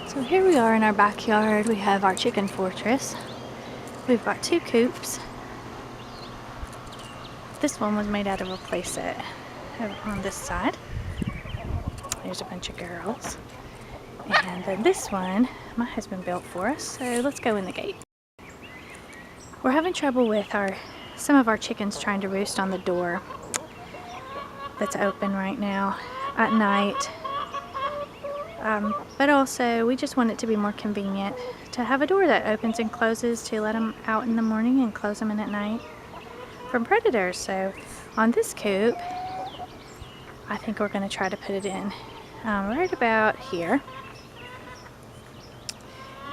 So here we are in our backyard. We have our chicken fortress. We've got 2 coops. This one was made out of a playset on this side. There's a bunch of girls. And then this one, my husband built for us, so let's go in the gate. We're having trouble with some of our chickens trying to roost on the door that's open right now at night. But also, we just want it to be more convenient to have a door that opens and closes to let them out in the morning and close them in at night from predators. So on this coop, I think we're going to try to put it in right about here.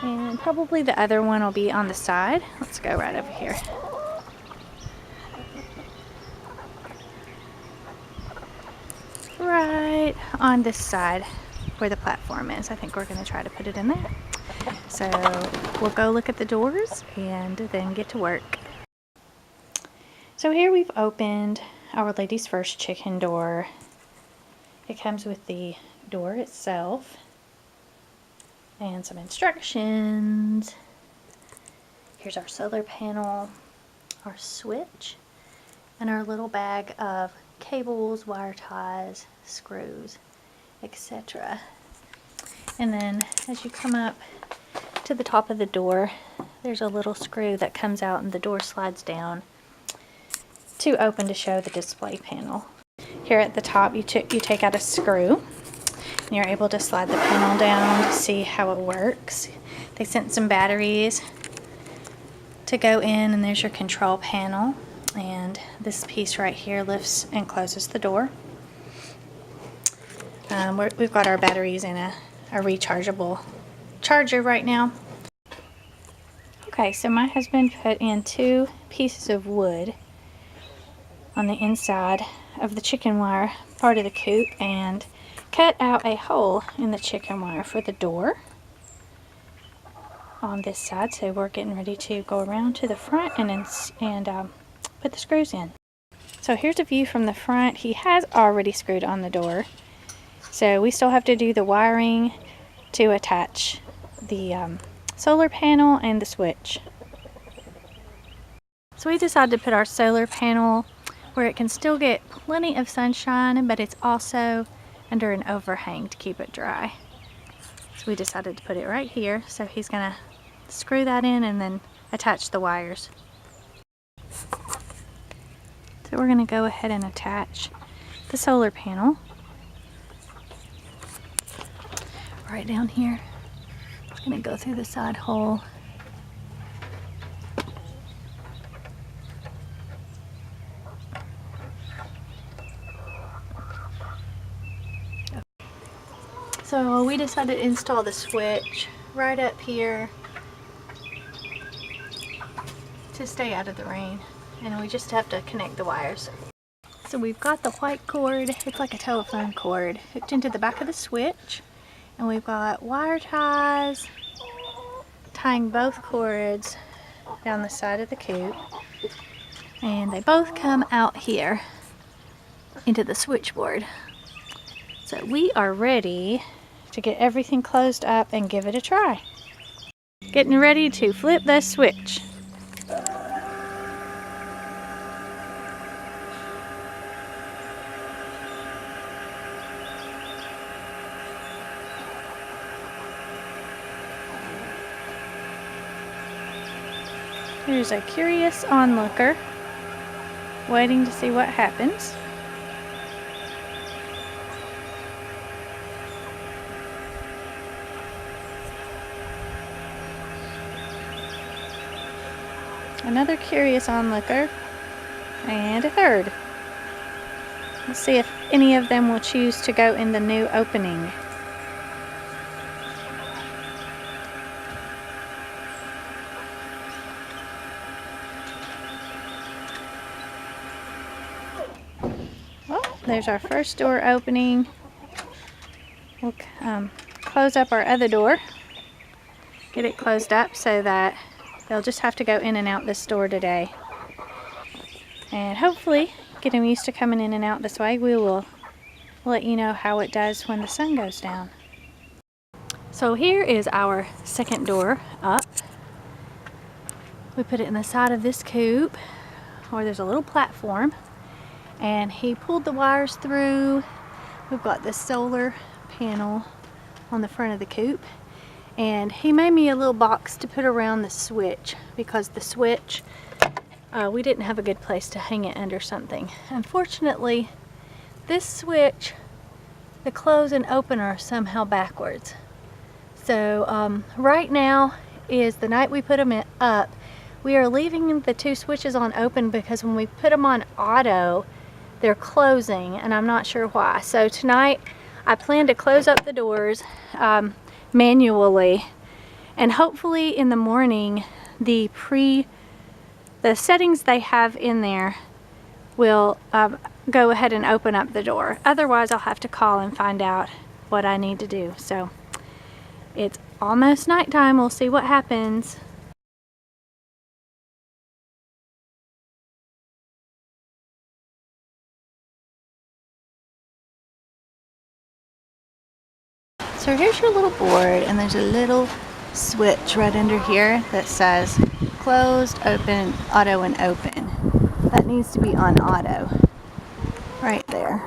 And probably the other one will be on the side. Let's go right over here. Right on this side where the platform is. I think we're going to try to put it in there. So we'll go look at the doors and then get to work. So here we've opened our ladies first chicken door. It comes with the door itself and some instructions. Here's our solar panel, our switch, and our little bag of cables, wire ties, screws, etc. And then as you come up to the top of the door, there's a little screw that comes out and the door slides down to open to show the display panel. Here at the top you take out a screw and you're able to slide the panel down to see how it works. They sent some batteries to go in, and there's your control panel, and this piece right here lifts and closes the door. We've got our batteries in a rechargeable charger right now. Okay, so my husband put in 2 pieces of wood on the inside of the chicken wire part of the coop and cut out a hole in the chicken wire for the door on this side. So we're getting ready to go around to the front and put the screws in. So here's a view from the front. He has already screwed on the door. So we still have to do the wiring to attach the solar panel and the switch. So we decided to put our solar panel where it can still get plenty of sunshine, but it's also under an overhang to keep it dry. So we decided to put it right here. So he's gonna screw that in and then attach the wires. So we're gonna go ahead and attach the solar panel right down here. It's gonna go through the side hole. So we decided to install the switch right up here to stay out of the rain, and we just have to connect the wires. So we've got the white cord, it's like a telephone cord, hooked into the back of the switch, and we've got wire ties tying both cords down the side of the coop, and they both come out here into the switchboard. So we are ready to get everything closed up and give it a try. Getting ready to flip the switch. Here's a curious onlooker waiting to see what happens. Another curious onlooker, and a third. Let's see if any of them will choose to go in the new opening. Well, there's our first door opening. We'll close up our other door, get it closed up so that they'll just have to go in and out this door today. And hopefully get them used to coming in and out this way. We will let you know how it does when the sun goes down. So here is our second door up. We put it in the side of this coop where there's a little platform, and he pulled the wires through. We've got this solar panel on the front of the coop, and he made me a little box to put around the switch because the switch, we didn't have a good place to hang it under something. Unfortunately, this switch, the close and open are somehow backwards. So right now is the night we put them up. We are leaving the two switches on open because when we put them on auto, they're closing, and I'm not sure why. So tonight I plan to close up the doors manually, and hopefully in the morning the settings they have in there will go ahead and open up the door. Otherwise I'll have to call and find out what I need to do. So it's almost nighttime. We'll see what happens. So here's your little board, and there's a little switch right under here that says closed, open, auto, and open. That needs to be on auto right there.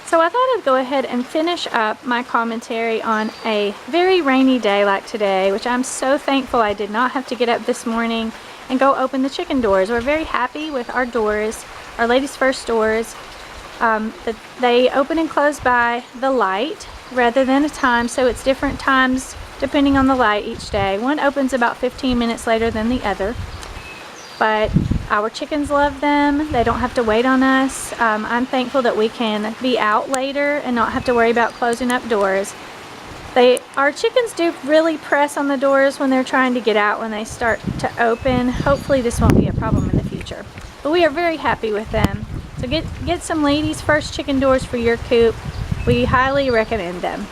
So I thought I'd go ahead and finish up my commentary on a very rainy day like today, which I'm so thankful I did not have to get up this morning and go open the chicken doors. We're very happy with our doors, our Ladies First doors. They open and close by the light rather than a time, so it's different times depending on the light each day. One opens about 15 minutes later than the other, but our chickens love them. They don't have to wait on us. I'm thankful that we can be out later and not have to worry about closing up doors. Our chickens do really press on the doors when they're trying to get out when they start to open. Hopefully this won't be a problem in the future. But we are very happy with them. So get some Ladies First chicken doors for your coop. We highly recommend them.